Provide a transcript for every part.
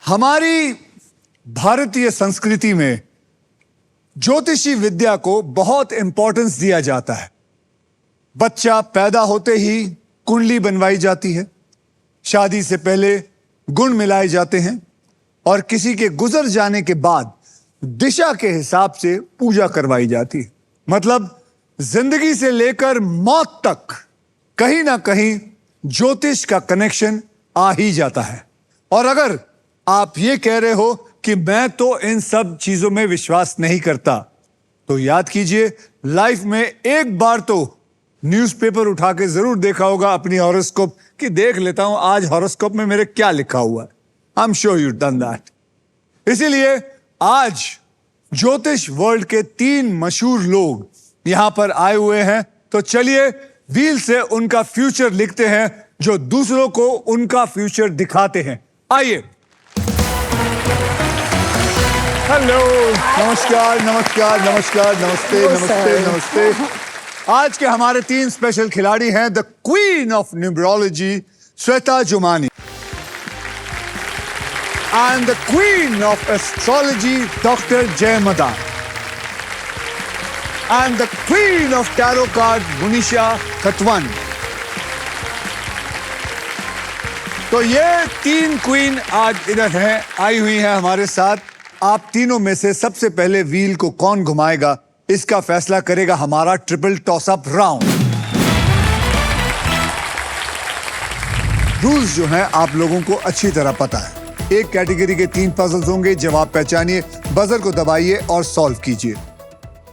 हमारी भारतीय संस्कृति में ज्योतिषी विद्या को बहुत इंपॉर्टेंस दिया जाता है। बच्चा पैदा होते ही कुंडली बनवाई जाती है, शादी से पहले गुण मिलाए जाते हैं और किसी के गुजर जाने के बाद दिशा के हिसाब से पूजा करवाई जाती है। मतलब जिंदगी से लेकर मौत तक कहीं ना कहीं ज्योतिष का कनेक्शन आ ही जाता है। और अगर आप ये कह रहे हो कि मैं तो इन सब चीजों में विश्वास नहीं करता, तो याद कीजिए, लाइफ में एक बार तो न्यूज़पेपर उठा के जरूर देखा होगा अपनी हॉरोस्कोप कि देख लेता हूं आज हॉरोस्कोप में मेरे क्या लिखा हुआ है। I am sure you done that. इसीलिए आज ज्योतिष वर्ल्ड के 3 मशहूर लोग यहां पर आए हुए हैं। तो चलिए व्हील से उनका फ्यूचर लिखते हैं, जो दूसरों को उनका फ्यूचर दिखाते हैं। आइए। हेलो, नमस्कार नमस्कार नमस्कार, नमस्ते नमस्ते नमस्ते। आज के हमारे 3 स्पेशल खिलाड़ी हैं the queen of numerology Shweta Jumani, and the queen of astrology doctor Jay Madan, and the queen of tarot card Munisha Khatwan. तो ये 3 क्वीन आज इधर हैं, आई हुई हैं हमारे साथ। आप तीनों में से सबसे पहले व्हील को कौन घुमाएगा, इसका फैसला करेगा हमारा triple toss up round. Rules जो हैं आप लोगों को अच्छी तरह पता है। एक कैटेगरी के 3 पजल्स होंगे, जवाब पहचानिए, बजर को दबाइए और सॉल्व कीजिए।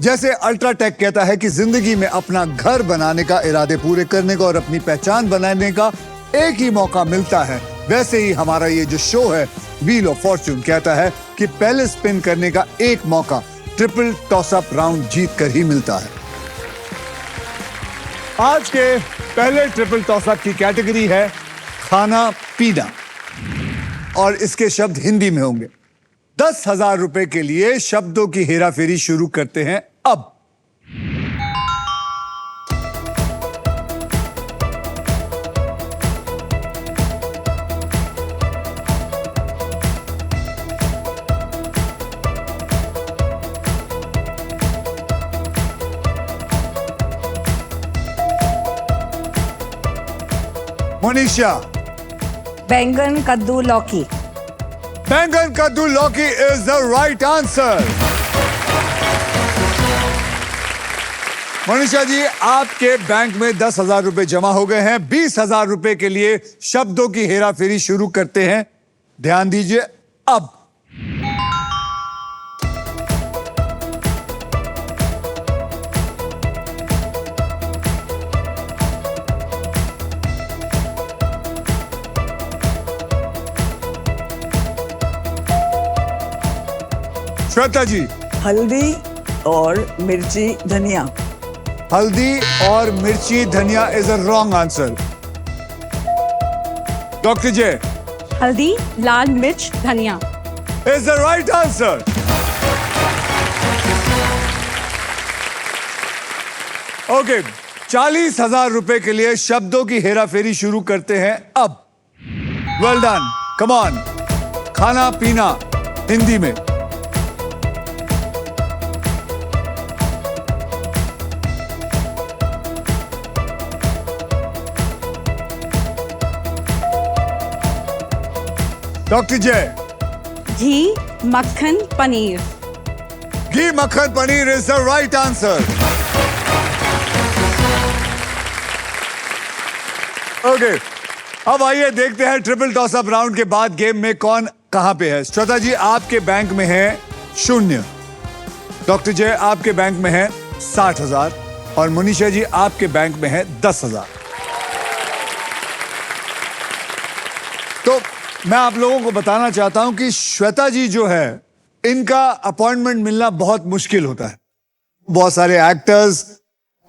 जैसे अल्ट्राटेक कहता है कि जिंदगी में अपना घर बनाने का, इरादे पूरे करने का और अपनी पहचान बनाने का एक ही मौका मिलता है, वैसे ही हमारा ये जो शो है व्हील ऑफ फॉर्च्यून कहता है कि पहले स्पिन करने का एक मौका ट्रिपल टॉस अप राउंड जीत कर ही मिलता है। आज के पहले ट्रिपल टॉस अप की कैटेगरी है खाना पीना, और इसके शब्द हिंदी में होंगे। 10,000 रुपए के लिए शब्दों की हेराफेरी शुरू करते हैं अब। मनीषा। बैंगन कद्दू लौकी। बैंगन कद्दू lauki is the right answer. Manisha ji, आपके बैंक में 10,000 रुपए जमा हो गए हैं। 20,000 रुपए के लिए शब्दों की हेराफेरी शुरू करते हैं। ध्यान दीजिए अब। श्वेता जी। हल्दी और मिर्ची धनिया। हल्दी और मिर्ची धनिया is a wrong answer. Doctor जय। हल्दी लाल मिर्च धनिया is the right answer. Okay, 40,000 रुपए के लिए शब्दों की हेराफेरी शुरू करते हैं अब। Well done, come on. खाना पीना हिंदी में। डॉक्टर जय। घी मक्खन पनीर। घी मक्खन paneer is the right answer. Okay, अब आइए देखते हैं ट्रिपल टॉस अप राउंड के बाद गेम में कौन कहां पे है। श्वेता जी, आपके बैंक में है 0। डॉक्टर जय, आपके बैंक में है 60,000 और मनीषा जी आपके बैंक में है 10,000। तो मैं आप लोगों को बताना चाहता हूं कि श्वेता जी जो है, इनका अपॉइंटमेंट मिलना बहुत मुश्किल होता है। बहुत सारे एक्टर्स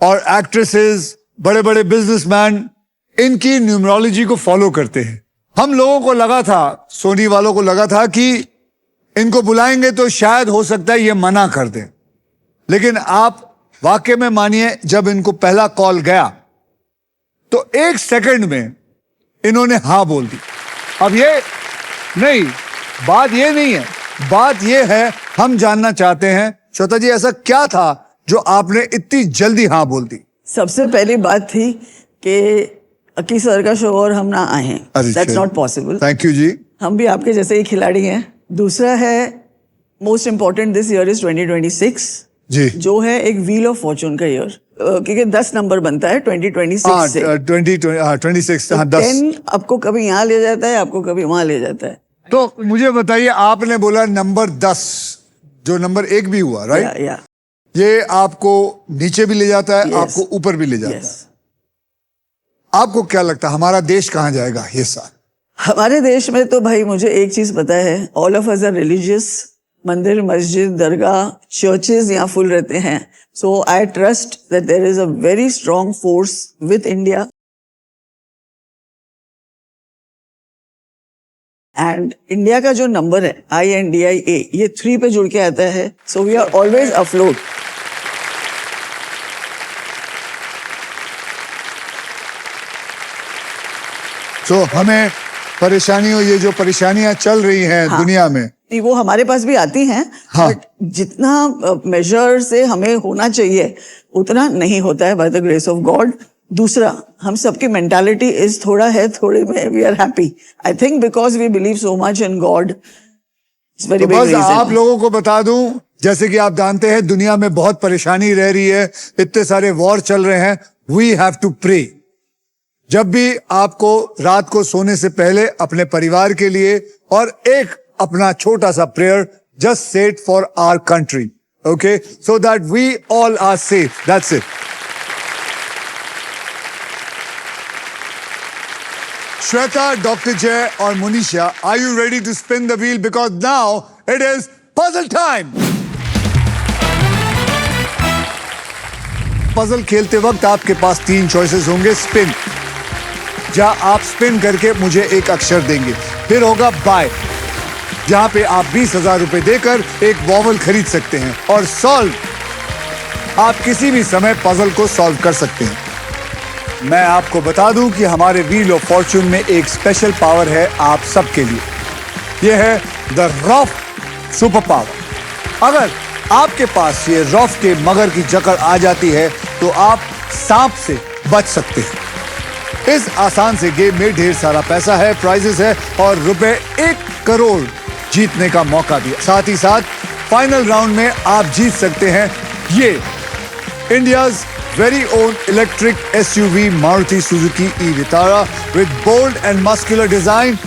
और एक्ट्रेसेस, बड़े बड़े बिजनेसमैन इनकी न्यूमरोलॉजी को फॉलो करते हैं। हम लोगों को लगा था, सोनी वालों को लगा था कि इनको बुलाएंगे तो शायद हो सकता है ये मना कर दें, लेकिन आप वाकई में मानिए, जब इनको पहला कॉल गया तो 1 सेकंड में इन्होंने हाँ बोल दी। अब ये नहीं, बात ये नहीं है, बात ये है हम जानना चाहते हैं श्वेता जी ऐसा क्या था जो आपने इतनी जल्दी हाँ बोल दी। सबसे पहली बात थी कि अक्की सर का शो और हम ना आए हैं, that's not possible. Thank you ji. हम भी आपके जैसे ही खिलाड़ी हैं। दूसरा है most important this year is 2026 जी, जो है एक व्हील ऑफ फॉर्चून का ईयर, क्योंकि 10 नंबर बनता है 2026 से। 26 हाँ 10। 10 आपको कभी यहाँ ले जाता है, आपको कभी वहां ले जाता है। तो मुझे बताइए आपने बोला नंबर 10 जो नंबर 1 भी हुआ राइट, या ये आपको नीचे भी ले जाता है Yes. आपको ऊपर भी ले जाता यस। है। आपको क्या लगता है हमारा देश कहाँ जाएगा ये साल? हमारे देश में तो भाई मुझे एक चीज पता है, all of us are religious. मंदिर, मस्जिद, दरगाह, चर्चेज यहाँ फुल रहते हैं। So I trust that there is a very strong force with India and India का जो नंबर है INDIA, ये 3 पे जुड़ के आता है। So we are always afloat. तो हमें परेशानियों ये जो परेशानियां चल रही हैं दुनिया में नहीं, वो हमारे पास भी आती हैं, हाँ। बट जितना मेजर से हमें होना चाहिए उतना नहीं होता है by the grace of God. दूसरा, हम सबकी मेंटालिटी इज थोड़ा है, थोड़े में we are happy. I think because we believe so much in God, it's very तो बिग बस आप रीजन। लोगों को बता दूं जैसे कि आप जानते हैं दुनिया में बहुत परेशानी रह रही है, इतने सारे वॉर चल रहे हैं। We have to pray. जब भी आपको रात को सोने से पहले अपने परिवार के लिए और एक अपना छोटा सा prayer just say it for our country, okay, so that we all are safe, that's it. Shweta, doctor Jay और Munisha, are you ready to spin the wheel because now it is puzzle time. Puzzle खेलते वक्त आपके पास 3 choices होंगे। Spin, जहां आप spin करके मुझे एक अक्षर देंगे। फिर होगा बाय, जहां पे आप 20,000 रुपए देकर एक वॉवल खरीद सकते हैं। और सॉल्व, आप किसी भी समय पजल को सॉल्व कर सकते हैं। मैं आपको बता दूं कि हमारे व्हील ऑफ फॉर्च्यून में एक स्पेशल पावर है आप सबके लिए। यह है द रॉफ सुपर पावर। अगर आपके पास ये रॉफ के मगर की जकड़ आ जाती है तो आप सांप से बच सकते हैं। इस आसान से गेम में ढेर सारा पैसा है, प्राइजेस है और रुपए 1 करोड़ जीतने का मौका भी। साथ ही साथ फाइनल राउंड में आप जीत सकते हैं ये India's very own electric SUV Maruti Suzuki e Vitara with bold and muscular design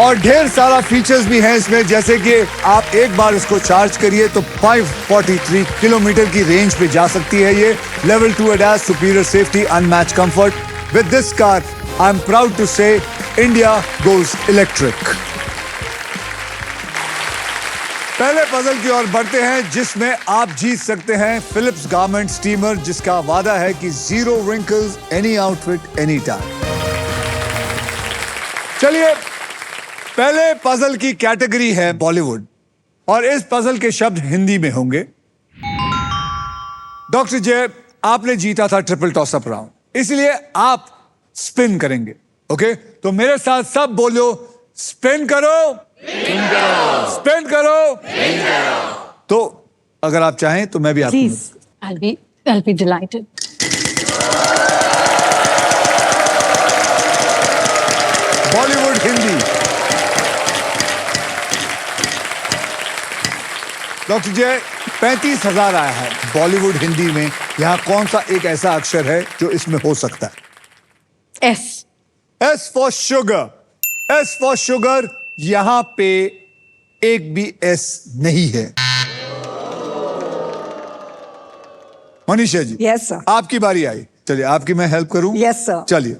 और ढेर सारा फीचर्स भी हैं इसमें, जैसे कि आप एक बार इसको चार्ज करिए तो 543 किलोमीटर की रेंज पे जा सकती है ये। Level 2 ADAS, superior safety, unmatch comfort. With this car I am proud to say India goes electric. पहले पजल की ओर बढ़ते हैं जिसमें आप जीत सकते हैं फिलिप्स गारमेंट स्टीमर, जिसका वादा है कि 0 wrinkles, any outfit, any time. चलिए, पहले पजल की कैटेगरी है बॉलीवुड और इस पजल के शब्द हिंदी में होंगे। डॉक्टर जय, आपने जीता था ट्रिपल टॉसअप राउंड, इसलिए आप स्पिन करेंगे, ओके? तो मेरे साथ सब बोलो, स्पिन करो, स्पिन करो। तो अगर आप चाहें तो मैं भी आपको Please, I'll be delighted. Bollywood Hindi. Doctor जय, 35,000 आया है बॉलीवुड हिंदी में। यहां कौन सा एक ऐसा अक्षर है जो इसमें हो सकता है? S. S for sugar. S for sugar, यहां पे एक भी S नहीं है। Manisha ji, yes sir. आपकी बारी आई। चलिए, आपकी मैं हेल्प करूं? Yes sir. चलिए,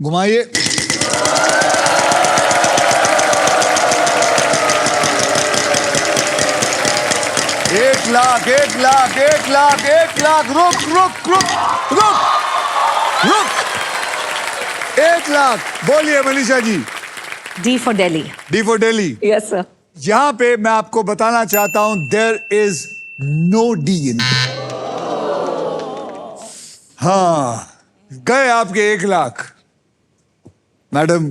घुमाइए। एक लाख, 1 लाख, 1 लाख, 1 लाख। रुक रुक रुक रुक रुक। 1 लाख। बोलिए Manisha ji. D for Delhi. D for Delhi. Yes sir. यहां पे मैं आपको बताना चाहता हूं देयर इज नो डी इन। हाँ, गए आपके 1 लाख। मैडम,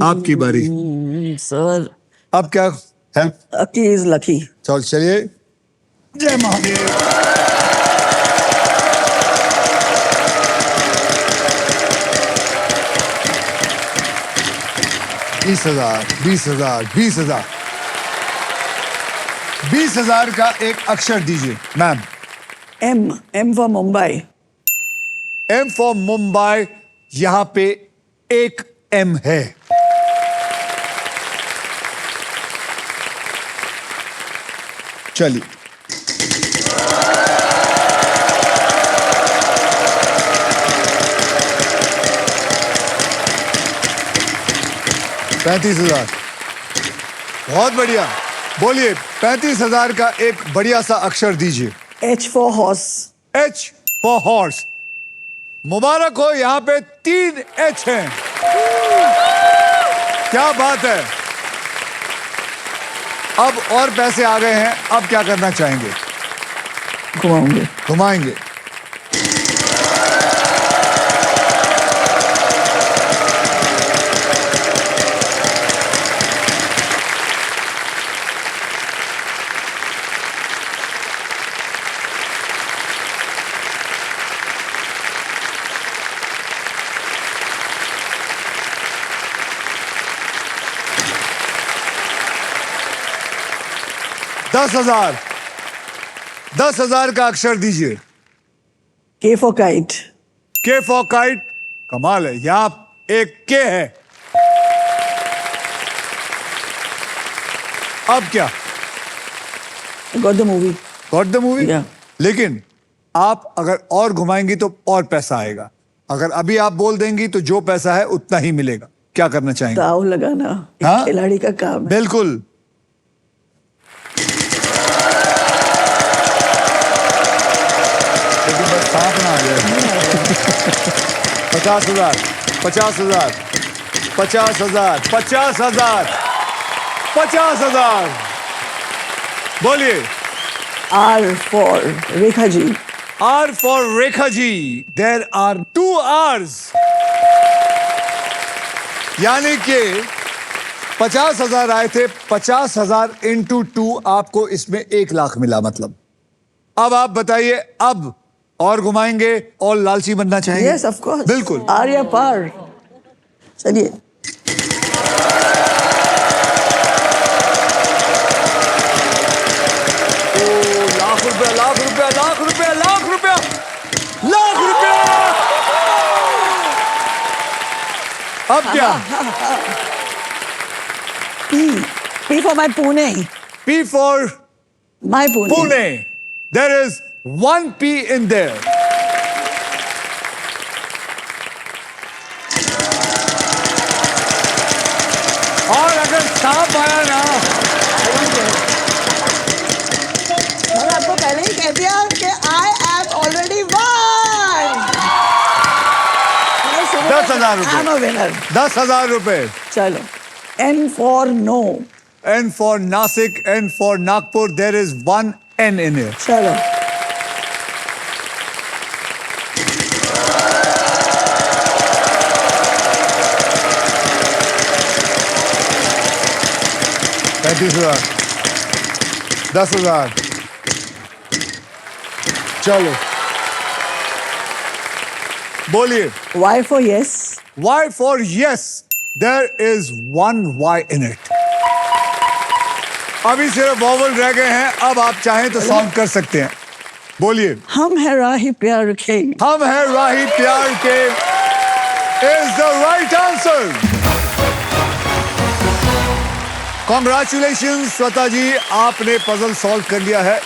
आपकी बारी। सर अब क्या है? की इज लकी. चलिए, जय महादेव. 20,000, 20,000, 20,000. 20,000 का एक अक्षर दीजिए ma'am. M for Mumbai. M for Mumbai. यहां पे एक M है. चलिए, $35,000. बहुत बढ़िया. बोलिए, 35,000 का एक बढ़िया सा अक्षर दीजिए. H for horse. H for horse. मुबारक हो, यहां पे 3 H हैं. क्या बात है. अब और पैसे आ गए हैं. अब क्या करना चाहेंगे? घुमाऊंगे. घुमाएंगे. $10,000 का अक्षर दीजिए. K for kite. K for kite. कमाल है, यहां एक K है. अब क्या? Got the movie. Got the movie. Yeah. लेकिन आप अगर और घुमाएंगी तो और पैसा आएगा. अगर अभी आप बोल देंगी तो जो पैसा है उतना ही मिलेगा. क्या करना चाहेंगे? दाव लगाना एक हाँ? खिलाड़ी का काम है. बिल्कुल. लेकिन बस सांप ना आ जाए. 50,000, 50,000, 50,000, 50,000, 50,000. बोलिए. R for Rekha ji. R for Rekha ji. There are 2 R's. यानी कि 50,000 आए थे. 50,000 into 2 आपको इसमें 1 लाख मिला. मतलब अब आप बताइए, अब और घुमाएंगे और लालची बनना चाहेंगे? Yes of course. बिल्कुल. आर या पार. चलिए. लाख रुपया, लाख रुपया, लाख रुपया, लाख रुपया, लाख रुपया. अब क्या? P for my Pune. P for my Pune. Pune. There is 1 P in there. और अगर सांप आया ना, मैंने आपको पहले ही कह दिया कि I have already won. 10,000 रुपए. I'm a winner. 10,000 रुपए. चलो. N for no. N for Nasik, N for Nagpur. There is 1 N in here. चलो. $35,000, 10,000. चलो, बोलिए. Y for yes. Y for yes. There is 1 Y in it. अभी सिर्फ vowel रह गए हैं. अब आप चाहें तो सॉल्व कर सकते हैं. बोलिए. हम है राही प्यार के. हम हैं राही प्यार के is the right answer. Congratulations Shweta जी, आपने पजल सॉल्व कर लिया है.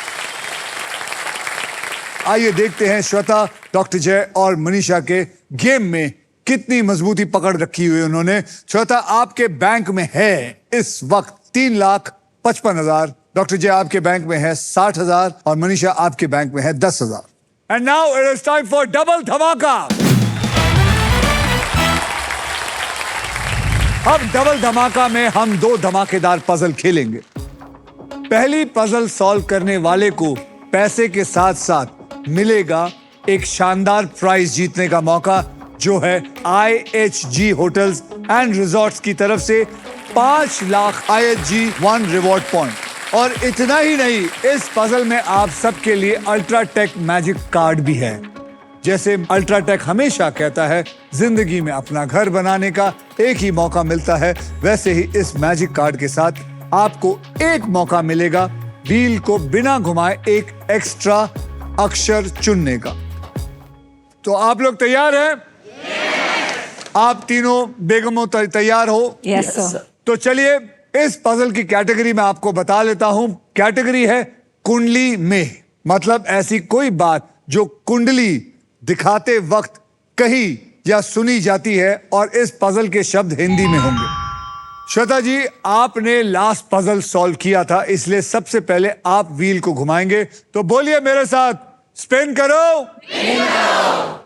आइए देखते हैं श्वेता, डॉक्टर जय और मनीषा के गेम में कितनी मजबूती पकड़ रखी हुई उन्होंने. श्वेता, आपके बैंक में है इस वक्त 3,55,000. डॉक्टर जय आपके बैंक में है 60,000 और मनीषा आपके बैंक में है 10,000. And now it is time for double धमाका. अब डबल धमाका में हम 2 धमाकेदार पजल खेलेंगे. पहली पजल सॉल्व करने वाले को पैसे के साथ साथ मिलेगा एक शानदार प्राइज जीतने का मौका, जो है IHG होटल्स एंड रिजॉर्ट्स की तरफ से 5 लाख IHG 1 रिवॉर्ड पॉइंट। और इतना ही नहीं, इस पजल में आप सबके लिए अल्ट्राटेक मैजिक कार्ड भी है। जैसे अल्ट्राटेक हमेशा कहता है, जिंदगी में अपना घर बनाने का एक ही मौका मिलता है, वैसे ही इस मैजिक कार्ड के साथ आपको एक मौका मिलेगा व्हील को बिना घुमाए एक एक्स्ट्रा अक्षर चुनने का। तो आप लोग तैयार हैं? आप तीनों बेगमों तैयार हो? Yes, sir. तो चलिए इस पजल की कैटेगरी में आपको बता लेता हूं। कैटेगरी है कुंडली में, मतलब ऐसी कोई बात जो कुंडली दिखाते वक्त कही या सुनी जाती है, और इस पजल के शब्द हिंदी में होंगे। श्वेता जी, आपने लास्ट पजल सॉल्व किया था, इसलिए सबसे पहले आप व्हील को घुमाएंगे। तो बोलिए मेरे साथ, स्पिन करो।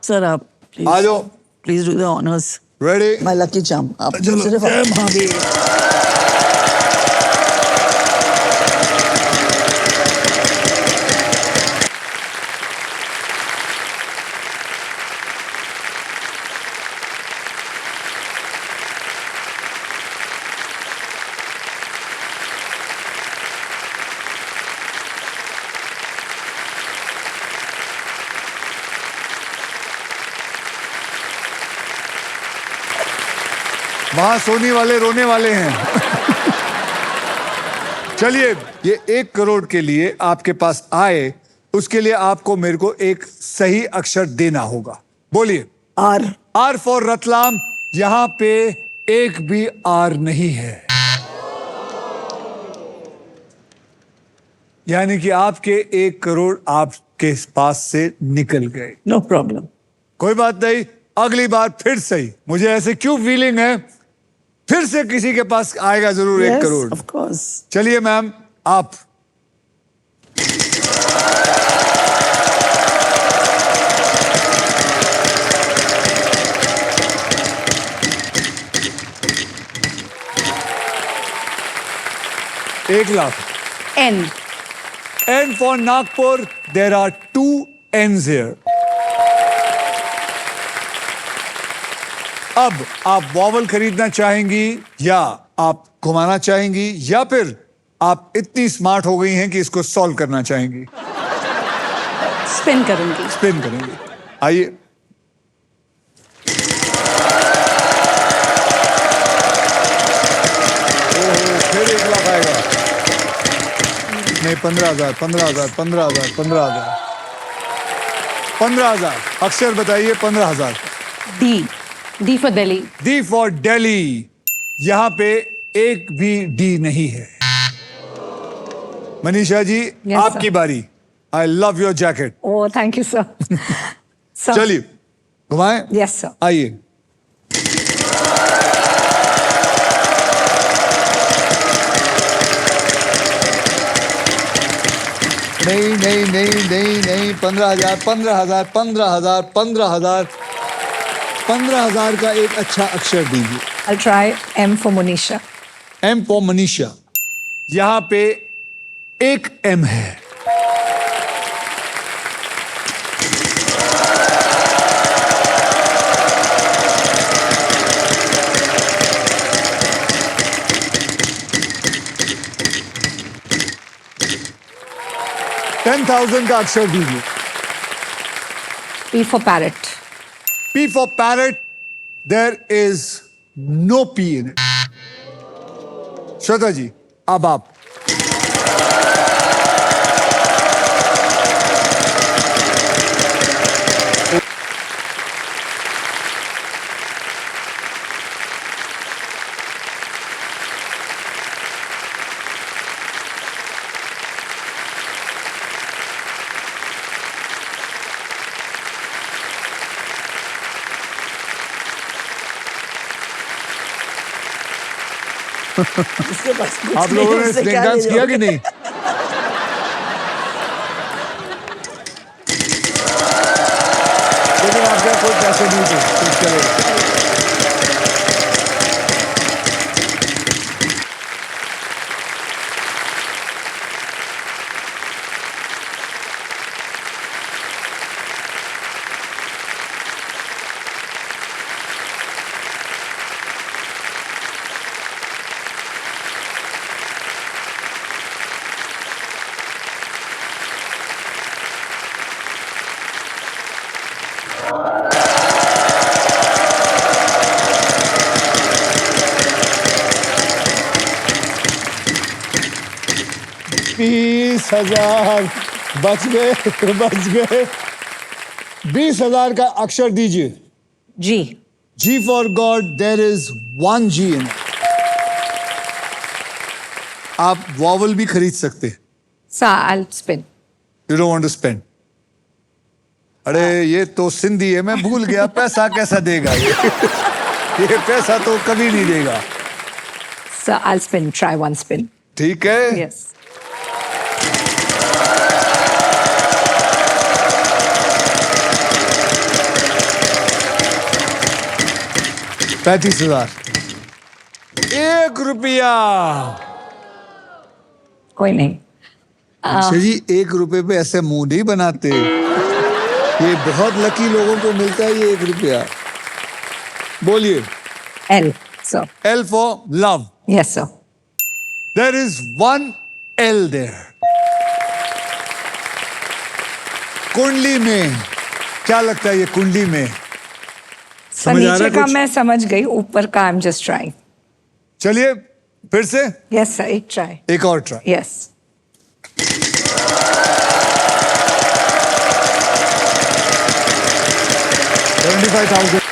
सर आप आ जाओ। Please do the honours. Ready? My lucky charm. आप चलो, सिर्फ जय महादेव। वहां सोने वाले रोने वाले हैं। चलिए, ये 1 करोड़ के लिए आपके पास आए, उसके लिए आपको मेरे को एक सही अक्षर देना होगा। बोलिए। आर। R for Ratlam. यहां पे एक भी आर नहीं है, यानी कि आपके 1 करोड़ आपके पास से निकल गए। No problem. कोई बात नहीं, अगली बार फिर सही। मुझे ऐसे क्यों फीलिंग है, फिर से किसी के पास आएगा जरूर 1 करोड़। Of course. चलिए मैम, आप। एक lakh. N. N for Nagpur. There are 2 N's here. अब आप वॉवल खरीदना चाहेंगी, या आप घुमाना चाहेंगी, या फिर आप इतनी स्मार्ट हो गई हैं कि इसको सॉल्व करना चाहेंगी? Spin करूंगी। स्पिन करेंगे। आइए। ओहो, फिर 1 लाख आएगा। नहीं, 15,000, 15,000, 15,000, 15,000, 15,000। अक्षर बताइए। 15,000। D. D for Delhi. D for Delhi. यहां पे एक भी डी नहीं है। मनीषा जी, Yes, आपकी sir. बारी। I love your jacket. Oh, thank you, sir. Sir. चलिए, घुमाएं। Yes, sir. आइए। नहीं नहीं नहीं नहीं नहीं, 15,000, 15,000, 15,000, 15,000, 15,000 का एक अच्छा अक्षर दीजिए। I'll try M for Monisha. M for Manisha. यहां पे एक एम है। $10,000 का अक्षर दीजिए। P for Parrot. P for parrot. There is no P in it. Shweta जी, अब आप। इसके पास कुछ आप नहीं, लोगों ने उससे स्नेक क्या ले डांस किया जाओगे? कि नहीं? लेकिन आपके कोई पैसे नहीं थे, कुछ चलेगा। $20,000 बच गए, बच गए। 20,000 का अक्षर दीजिए। G. G for God, there is one G in it. आप वॉवल भी खरीद सकते हैं। Sir, I'll spin. You don't want to spend. अरे ये तो सिंधी है, मैं भूल गया। पैसा कैसा देगा ये पैसा तो कभी नहीं देगा। Sir, I'll spin. Try one spin. ठीक है। Yes. $35,000। ₹1। कोई नहीं। अच्छा जी, ₹1 पे ऐसे मुंह नहीं बनाते। ये बहुत लकी लोगों को मिलता है ये ₹1। बोलिए। L, sir. L for love. Yes, sir. There is one L there. कुंडली में क्या लगता है ये कुंडली में? सर समझ आ रहा नीचे है का कुछ? मैं समझ गई, ऊपर का आई एम जस्ट ट्राइंग। चलिए फिर से यस सर, एक ट्राई। एक और ट्राई। यस। $75,000।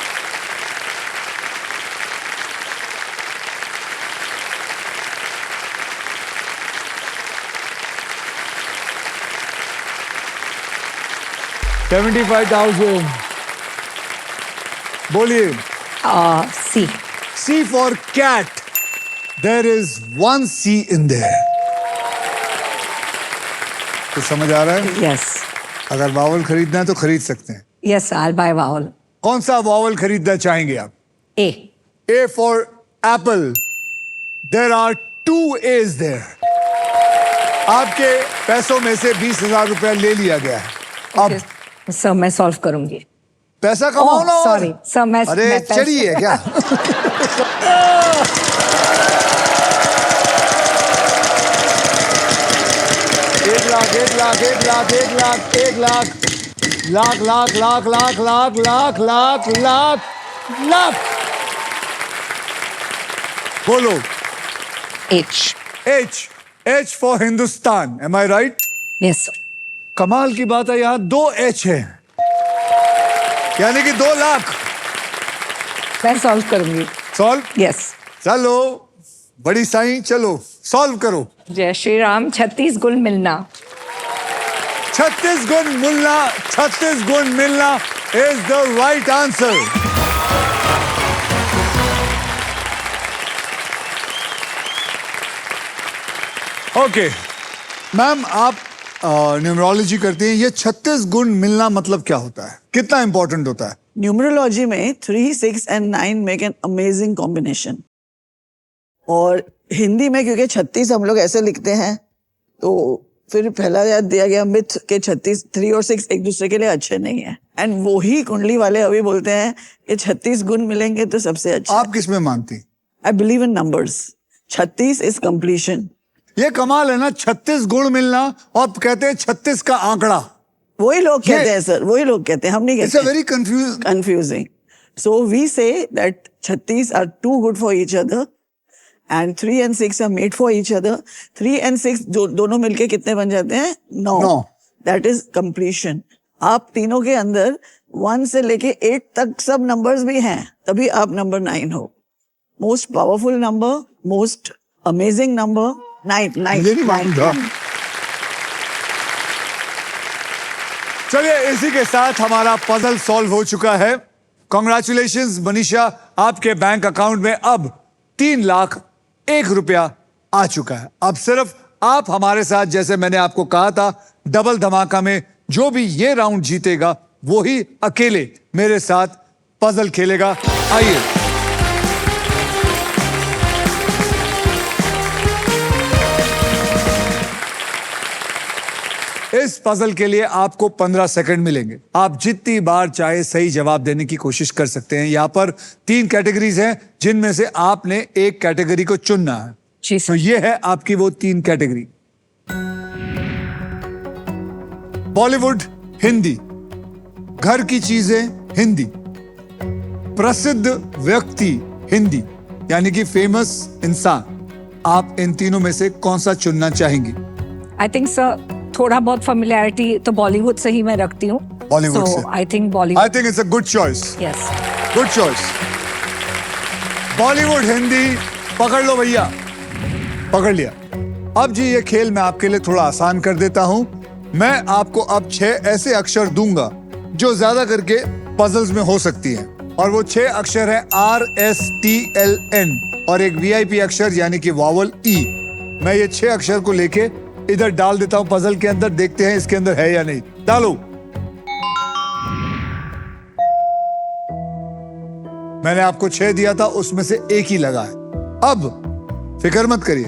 $75,000। बोलिए। C. C for cat. There is one C in there. तो समझ आ रहा है? यस। अगर वावल खरीदना है तो खरीद सकते हैं। Yes sir, I'll buy vowel. कौन सा वावल खरीदना चाहेंगे आप? A. A for apple. There are 2 A's there. आपके पैसों में से ₹20,000 ले लिया गया है। अब सर मैं सॉल्व करूंगी। पैसा कमाओ ना। और सॉरी सर, मैं अरे पैसे- चढ़िए क्या? एक लाख, एक लाख, एक लाख, एक लाख, एक लाख, लाख लाख लाख लाख लाख लाख लाख लाख लाख। बोलो। H. H. H for Hindustan. Am I right? Yes sir. कमाल की बात है, यहां 2 H है, यानी कि 2 लाख। मैं सॉल्व करूंगी। सॉल्व। यस। चलो बड़ी साईं, चलो सॉल्व करो। जय श्री राम। 36 गुण मिलना। 36 गुण मिलना, 36 गुण मिलना is the right answer. Okay ma'am, आप न्यूमरोलॉजी करती हैं, ये 36 गुण मिलना मतलब क्या होता है, कितना इंपॉर्टेंट होता है? न्यूमरोलॉजी में 3, 6 and 9 make an amazing combination. और हिंदी में क्योंकि 36 हम लोग ऐसे लिखते हैं, तो फिर पहला याद दिया गया मिथ के 36, 3 और 6 एक दूसरे के लिए अच्छे नहीं है। एंड वो ही कुंडली वाले अभी बोलते हैं कि 36 गुण मिलेंगे तो सबसे अच्छा। आप किस में मानती? I believe in numbers. 36 is completion. ये कमाल है ना, 36 गुण मिलना, और कहते हैं 36 का आंकड़ा। वही लोग कहते हैं सर, वही लोग कहते हैं, हम नहीं इट्स अ कहते। Very confuse. Confusing. So we say that 36 are too good for each other and 3 and 6 are made for each other. 3 and 6 दोनों मिलके कितने बन जाते हैं? 9. नौ। That is completion. आप तीनों के अंदर 1 से लेके 8 तक सब नंबर्स भी हैं, तभी आप नंबर 9 हो। Most powerful number, most amazing number, 9. मुझे नहीं मालूम था। चलिए इसी के साथ हमारा पजल सॉल्व हो चुका है। कॉन्ग्रेचुलेशंस मनीषा, आपके बैंक अकाउंट में अब ₹3,01,000 आ चुका है। अब सिर्फ आप हमारे साथ, जैसे मैंने आपको कहा था, डबल धमाका में जो भी ये राउंड जीतेगा वो ही अकेले मेरे साथ पजल खेलेगा। आइए इस पजल के लिए आपको 15 सेकंड मिलेंगे। आप जितनी बार चाहे सही जवाब देने की कोशिश कर सकते हैं। यहां पर 3 कैटेगरीज हैं, जिनमें से आपने एक कैटेगरी को चुनना है। जी तो सर। ये है आपकी वो 3 कैटेगरी। बॉलीवुड, हिंदी, घर की चीजें हिंदी, प्रसिद्ध व्यक्ति हिंदी, यानी कि फेमस इंसान। आप इन तीनों में से कौन सा चुनना चाहेंगी? आई थिंक सर थोड़ा बहुत फेमिलियरिटी तो बॉलीवुड से ही मैं रखती हूँ। Bollywood से। I think I Bollywood. Think it's a good choice. Yes. Good choice. Bollywood Hindi पकड़ लो भैया, पकड़ लिया। अब जी ये खेल मैं आपके लिए थोड़ा आसान कर देता हूं। मैं आपको अब 6 ऐसे अक्षर दूंगा जो ज्यादा करके पजल्स में हो सकती हैं, और वो 6 अक्षर हैं RSTLN और एक VIP अक्षर यानी कि वावल E। मैं ये 6 अक्षर को लेके इधर डाल देता हूं पजल के अंदर, देखते हैं इसके अंदर है या नहीं। डालो। मैंने आपको 6 दिया था, उसमें से एक ही लगा है। अब फिक्र मत करिए,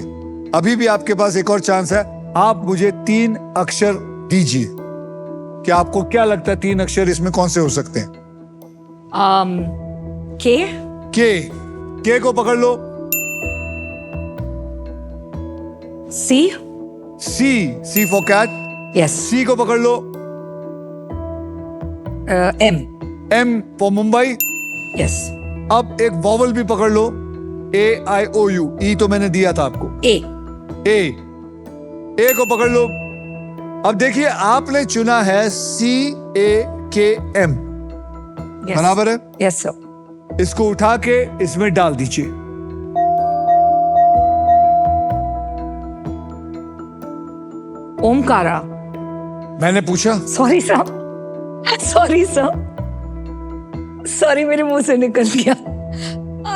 अभी भी आपके पास एक और चांस है। आप मुझे 3 अक्षर दीजिए कि आपको क्या लगता है 3 अक्षर इसमें कौन से हो सकते हैं? के। के को पकड़ लो। C. C for cat. Yes. C को पकड़ लो। M. M for Mumbai. Yes. अब एक वॉवल भी पकड़ लो, AIOU। ई तो मैंने दिया था आपको। ए को पकड़ लो। अब देखिए आपने चुना है CAKM, बराबर है। Yes sir. इसको उठा के इसमें डाल दीजिए। ओमकारा। मैंने पूछा। Sorry sir, sorry sir, sorry मेरे मुंह से निकल गया।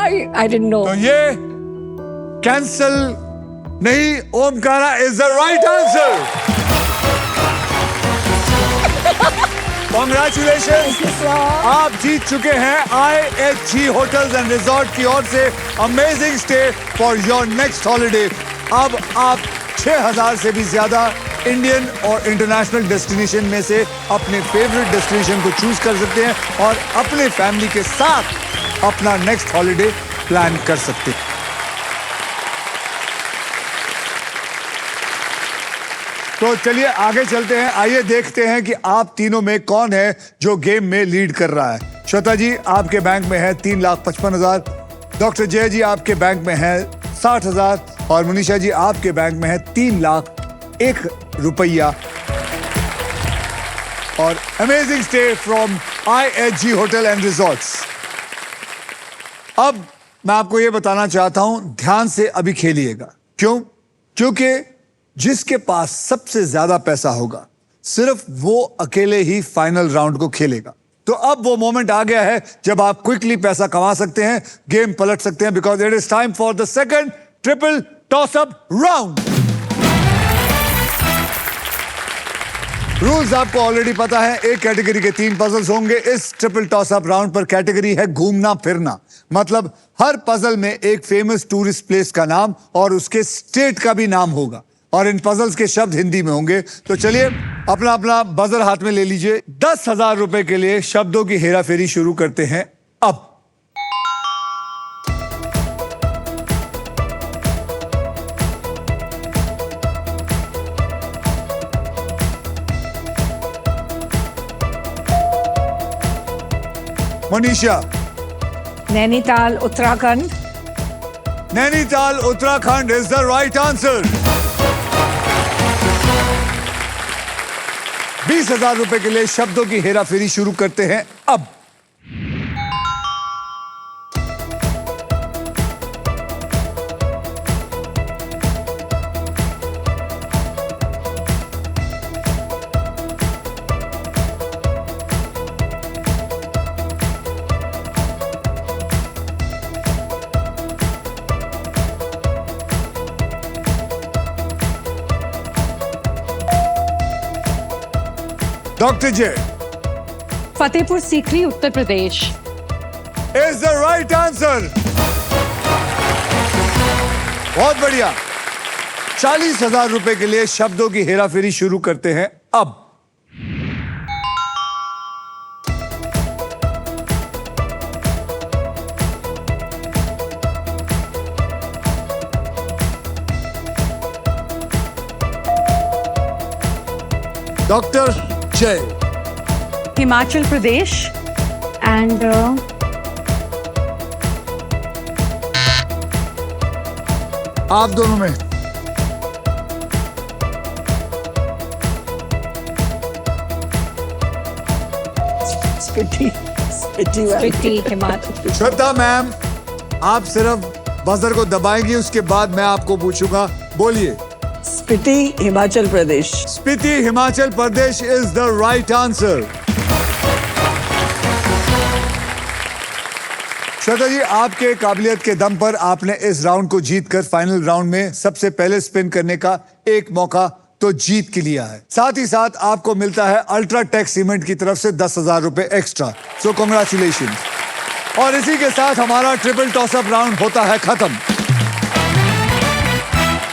I didn't know. तो ये कैंसल नहीं, Omkara is the right answer. Congratulation, आप जीत चुके हैं IHG होटल्स एंड रिजॉर्ट की ओर से amazing stay for your next holiday. अब आप 6000 से भी ज्यादा इंडियन और इंटरनेशनल डेस्टिनेशन में से अपने फेवरेट डेस्टिनेशन को चूज कर सकते हैं और अपने फैमिली के साथ अपना नेक्स्ट हॉलिडे प्लान कर सकते हैं। तो चलिए आगे चलते हैं। आइए देखते हैं कि आप तीनों में कौन है जो गेम में लीड कर रहा है। श्वेता जी आपके बैंक में है 3,55,000, डॉक्टर जय जी आपके बैंक में है 60,000 और मनीषा जी आपके बैंक में है 3,01,000 रुपया। और amazing stay from IHG hotel and resorts. अब मैं आपको यह बताना चाहता हूं, ध्यान से अभी खेलिएगा। क्यों? क्योंकि जिसके पास सबसे ज्यादा पैसा होगा सिर्फ वो अकेले ही फाइनल राउंड को खेलेगा। तो अब वो मोमेंट आ गया है जब आप क्विकली पैसा कमा सकते हैं, गेम पलट सकते हैं, because it is time for the second triple toss up round. Rules आपको ऑलरेडी पता है। एक कैटेगरी के 3 पजल्स होंगे। इस ट्रिपल टॉस अप राउंड पर कैटेगरी है घूमना फिरना, मतलब हर पजल में एक फेमस टूरिस्ट प्लेस का नाम और उसके स्टेट का भी नाम होगा, और इन पजल्स के शब्द हिंदी में होंगे। तो चलिए अपना अपना बजर हाथ में ले लीजिए। 10,000 रुपए के लिए शब्दों की हेराफेरी शुरू करते हैं अब। Manisha. Nainital Uttarakhand. Nainital Uttarakhand is the right answer. 20,000 रुपए के लिए शब्दों की हेराफेरी शुरू करते हैं अब। Doctor Jay. Fatehpur Sikri Uttar Pradesh. Is the right answer. बहुत बढ़िया। 40,000 रुपए के लिए शब्दों की हेराफेरी शुरू करते हैं अब। डॉक्टर जय। हिमाचल प्रदेश एंड आप दोनों में स्पिटी वाली। स्पीति हिमाचल। श्रद्धा मैम, आप सिर्फ बजर को दबाएंगी, उसके बाद मैं आपको पूछूंगा। बोलिए। Spiti Himachal Pradesh. Spiti Himachal Pradesh is the right answer. Shraddha ji, आपके काबिलियत के दम पर आपने इस राउंड को जीतकर फाइनल राउंड में सबसे पहले स्पिन करने का एक मौका तो जीत के लिया है। साथ ही साथ आपको मिलता है अल्ट्राटेक सीमेंट की तरफ से 10,000 रुपए एक्स्ट्रा। सो कांग्रेचुलेशन। और इसी के साथ हमारा ट्रिपल टॉसअप राउंड होता है खत्म।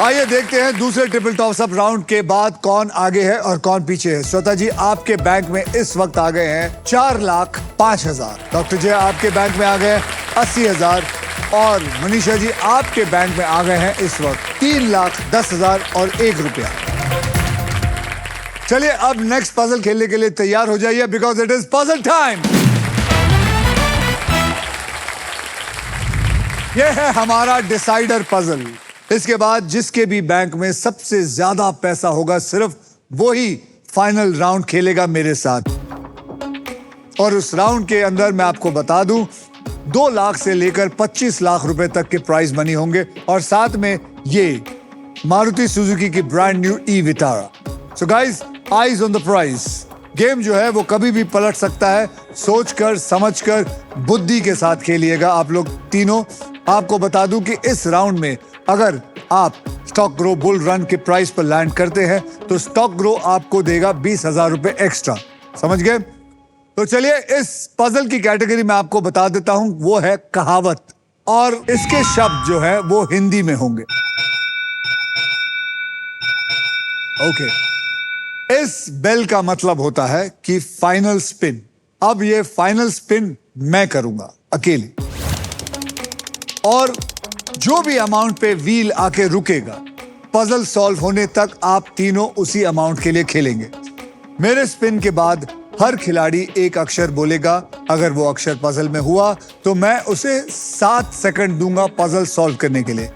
आइए देखते हैं दूसरे ट्रिपल टॉसअप राउंड के बाद कौन आगे है और कौन पीछे है। श्वेता जी, आपके बैंक में इस वक्त आ गए हैं 4,05,000। डॉक्टर जय आपके बैंक में आ गए 80,000 और मनीषा जी आपके बैंक में आ गए हैं इस वक्त 3,10,000 और 1 रुपया। चलिए अब नेक्स्ट पजल खेलने के लिए तैयार हो जाइए, because it is puzzle time. यह है हमारा डिसाइडर पजल। इसके बाद जिसके भी बैंक में सबसे ज्यादा पैसा होगा सिर्फ वही फाइनल राउंड खेलेगा मेरे साथ। और उस राउंड के अंदर मैं आपको बता दूं 2 लाख से लेकर 25 लाख रुपए तक के प्राइज मनी होंगे और साथ में ये मारुति सुजुकी की brand new e Vitara. So guys, eyes on the prize. Game जो है वो कभी भी पलट सकता है। सोचकर समझकर बुद्धि के साथ खेलिएगा आप लोग तीनों। आपको बता दूं कि इस राउंड में अगर आप स्टॉक ग्रो बुल रन के प्राइस पर लैंड करते हैं तो स्टॉक ग्रो आपको देगा 20,000 रुपए एक्स्ट्रा। समझ गए? तो चलिए इस पजल की कैटेगरी में आपको बता देता हूं, वो है कहावत और इसके शब्द जो है वो हिंदी में होंगे। ओके, इस बेल का मतलब होता है कि फाइनल स्पिन। अब ये फाइनल स्पिन मैं करूंगा अकेले और जो भी अमाउंट पे व्हील आके रुकेगा पजल सॉल्व होने तक आप तीनों उसी अमाउंट के लिए खेलेंगे। मेरे स्पिन के बाद हर खिलाड़ी एक अक्षर बोलेगा। अगर वो अक्षर पजल में हुआ तो मैं उसे 7 सेकंड दूंगा पजल सॉल्व करने के लिए।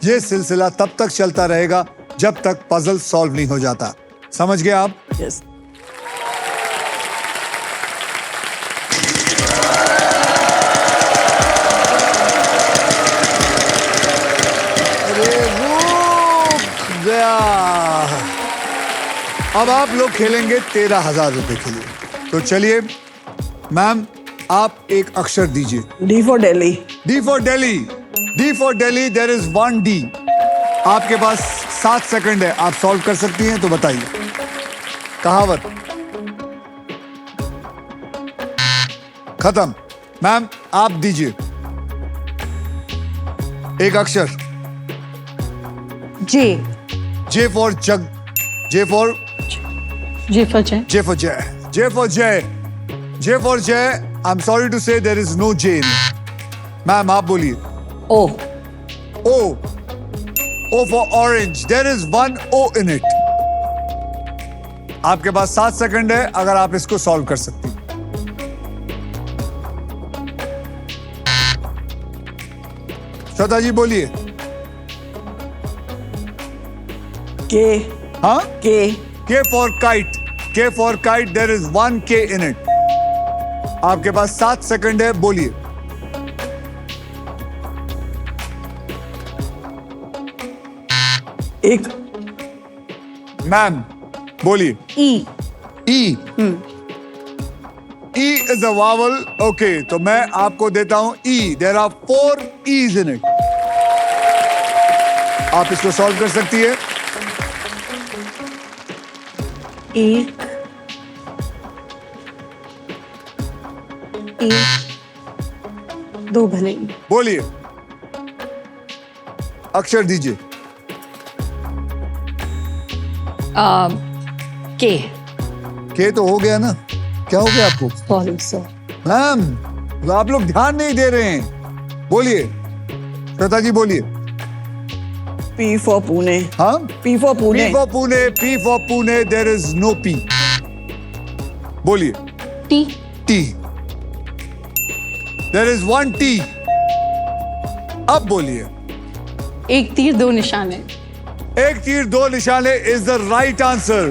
यह सिलसिला तब तक चलता रहेगा जब तक पजल सॉल्व नहीं हो जाता। समझ गए आप? यस। अब आप लोग खेलेंगे 13,000 रुपए के लिए। तो चलिए मैम, आप एक अक्षर दीजिए। D for Delhi. D for Delhi. D for Delhi, there is 1 D. आपके पास 7 सेकंड है, आप सॉल्व कर सकती हैं तो बताइए। कहावत खत्म। मैम आप दीजिए एक अक्षर। J. J for jug. J for J for Jay. J for Jay. J for Jay. J for Jay. I'm sorry to say there is no J in it. Ma'am आप बोलिए। ओ। O. O for orange. There is 1 O in it. आपके पास 7 second है अगर आप इसको solve कर सकती हैं। श्वेता जी बोलिए। के। हाँ? के। K for kite. K for kite. There is 1 K in it. आपके पास 7 सेकंड है, बोलिए। एक। मैम बोलिए। ई। E. E is a vowel. Okay, तो मैं आपको देता हूं E. There are 4 E's in it. आप इसको सॉल्व कर सकती है। एक। दो भले। बोलिए, अक्षर दीजिए। के। के तो हो गया ना, क्या हो गया आपको? Sorry sir. मैम तो आप लोग ध्यान नहीं दे रहे हैं। बोलिए श्वेता जी, बोलिए। P for Pune. हाँ, P for Pune. P for Pune. P for Pune. There is no P. बोलिए। T. T. There is one T. अब बोलिए. एक तीर दो निशाने. एक तीर दो निशाने is the right answer.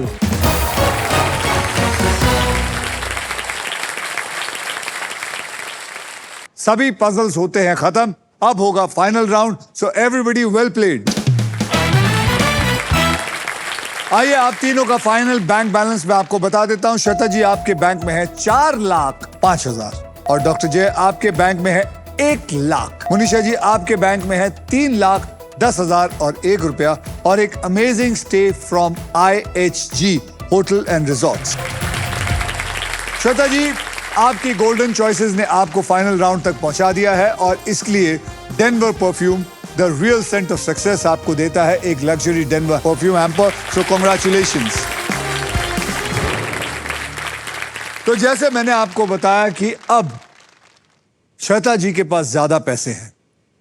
सभी पजल्स होते हैं खत्म. अब होगा final round. So everybody well played. आइए आप तीनों का फाइनल बैंक बैलेंस मैं आपको बता देता हूं. श्वेता जी आपके बैंक में है 4,05,000 और डॉक्टर जय आपके बैंक में है 1,00,000. मुनीषा जी आपके बैंक में है 3,10,000 और 1 रुपया और एक amazing stay from IHG hotel and resorts. Shweta ji आपकी गोल्डन चॉइसेस ने आपको फाइनल राउंड तक पहुंचा दिया है और इसलिए Denver perfume the real scent of success आपको देता है एक luxury Denver perfume hamper. So congratulations. तो जैसे मैंने आपको बताया कि अब श्वेता जी के पास ज्यादा पैसे हैं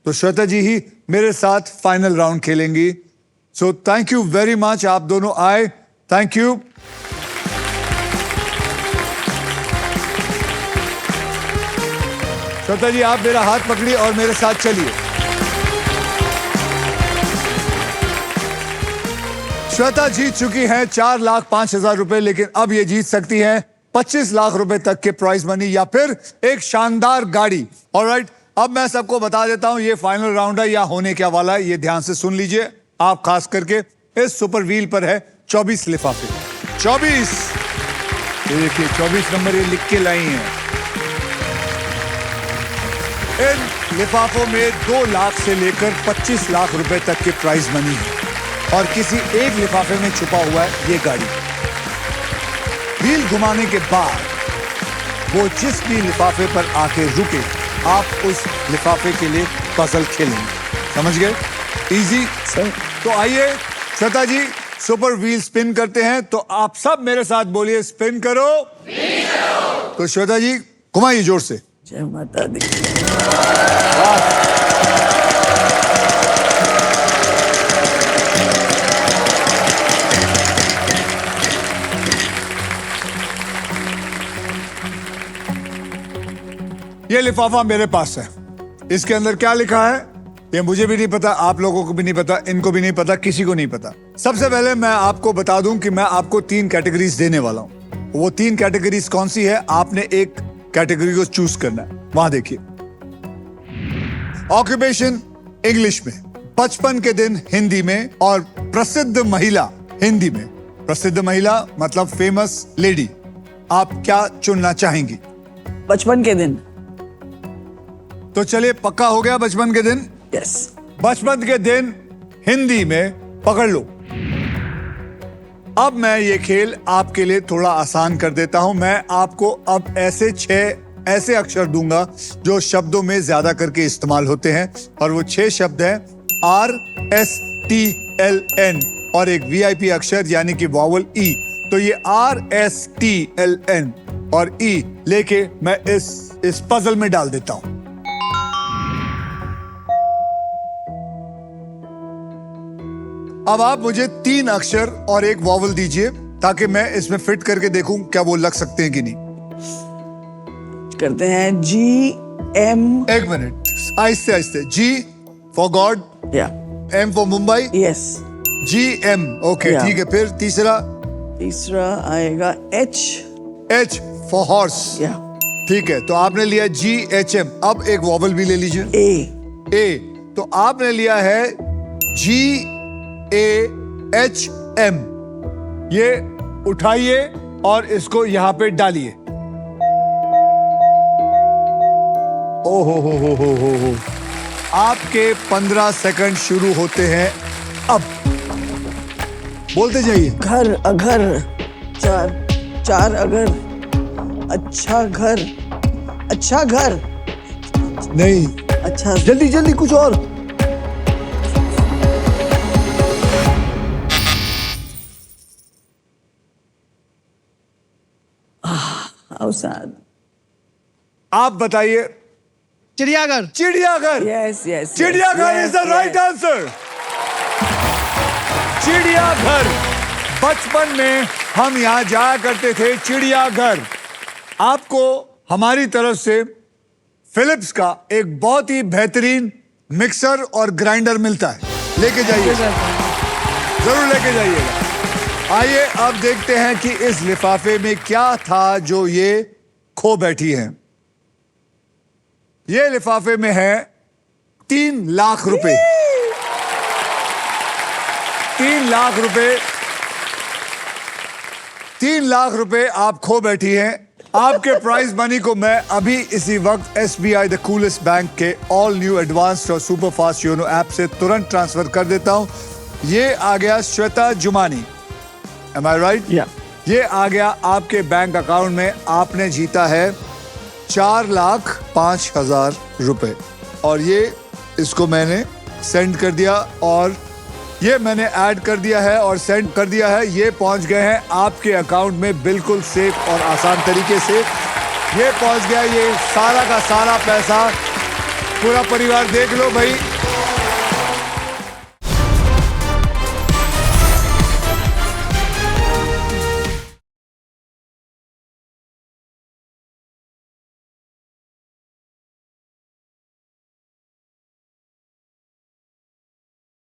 तो श्वेता जी ही मेरे साथ फाइनल राउंड खेलेंगी. So thank you very much. आप दोनों आए. Thank you. श्वेता जी आप मेरा हाथ पकड़िए और मेरे साथ चलिए. श्वेता जीत चुकी हैं 4,05,000 रुपए लेकिन अब ये जीत सकती हैं 25 लाख रुपए तक के प्राइज मनी या फिर एक शानदार गाड़ी. ऑलराइट अब मैं सबको बता देता हूं ये फाइनल राउंड है या होने क्या वाला है. ये ध्यान से सुन लीजिए आप खास करके. इस सुपर व्हील पर है 24 लिफाफे. 24 ये देखिए 24 नंबर ये लिख के लाई हैं. इन लिफाफों में 2 लाख से लेकर 25 लाख रुपए तक के प्राइज मनी है और किसी एक लिफाफे में छुपा हुआ है ये गाड़ी. व्हील घुमाने के बाद वो जिस भी लिफाफे पर आके रुके आप उस लिफाफे के लिए पजल खेलेंगे. समझ गए? इजी. तो आइए श्वेता जी सुपर व्हील स्पिन करते हैं तो आप सब मेरे साथ बोलिए स्पिन करो. तो श्वेता जी घुमाइए जोर से. जय माता दी. ये लिफाफा मेरे पास है. इसके अंदर क्या लिखा है ये मुझे भी नहीं पता, आप लोगों को भी नहीं पता, इनको भी नहीं पता, किसी को नहीं पता. सबसे पहले मैं आपको बता दूं कि मैं आपको 3 कैटेगरीज देने वाला हूं. वो 3 कैटेगरीज कौन सी है आपने एक कैटेगरी को चूज करना है. वहां देखिए. ऑक्यूपेशन इंग्लिश में, बचपन के दिन हिंदी में और प्रसिद्ध महिला हिंदी में. प्रसिद्ध महिला मतलब फेमस लेडी. आप क्या चुनना चाहेंगी? बचपन के दिन. तो चलिए पक्का हो गया बचपन के दिन. यस. बचपन के दिन हिंदी में पकड़ लो. अब मैं ये खेल आपके लिए थोड़ा आसान कर देता हूं. मैं आपको अब ऐसे 6 ऐसे अक्षर दूंगा जो शब्दों में ज्यादा करके इस्तेमाल होते हैं और वो 6 शब्द हैं RSTLN और एक VIP अक्षर यानी कि वॉवल E. तो ये RSTLN और E लेके मैं इस पजल में डाल देता हूं. अब आप मुझे 3 अक्षर और एक वॉवल दीजिए ताकि मैं इसमें फिट करके देखूं क्या वो लग सकते हैं कि नहीं. करते हैं GM. एक मिनट आहिस्ते आहिस्ते. G for God. या. M for Mumbai. Yes. GM. Okay Yeah. ठीक है. फिर तीसरा तीसरा आएगा H. H for horse. या. ठीक है तो आपने लिया GHM. अब एक वॉवल भी ले लीजिए. A. A. तो आपने लिया है GAHM. ये उठाइए और इसको यहां पे डालिए. ओहो हो. आपके 15 सेकंड शुरू होते हैं अब. बोलते जाइए. घर. अघर. 4 अगर. अच्छा घर. अच्छा घर. नहीं अच्छा. जल्दी जल्दी कुछ और. How sad. आप बताइए. चिड़ियाघर. चिड़ियाघर. Yes, yes. चिड़ियाघर इज द राइट आंसर. चिड़ियाघर. बचपन में हम यहां जाया करते थे चिड़ियाघर. आपको हमारी तरफ से फिलिप्स का एक बहुत ही बेहतरीन मिक्सर और ग्राइंडर मिलता है, लेके जाइए, जरूर लेके जाइएगा। आइए अब देखते हैं कि इस लिफाफे में क्या था जो ये खो बैठी हैं। ये लिफाफे में है 3 लाख रुपए। 3 लाख रुपए, 3 लाख रुपए आप खो बैठी हैं। आपके प्राइज मनी को मैं अभी इसी वक्त SBI द कूलेस्ट बैंक के ऑल न्यू एडवांस्ड और सुपर फास्ट योनो ऐप से तुरंत ट्रांसफर कर देता हूं। ये आ गया श्वेता जुमानी, एम आई राइट? ये आ गया आपके बैंक अकाउंट में। आपने जीता है 4,05,000 रुपए और ये इसको मैंने सेंड कर दिया और ये मैंने ऐड कर दिया है और सेंड कर दिया है। ये पहुंच गए हैं आपके अकाउंट में बिल्कुल सेफ और आसान तरीके से। ये पहुंच गया, ये सारा का सारा पैसा। पूरा परिवार देख लो भाई,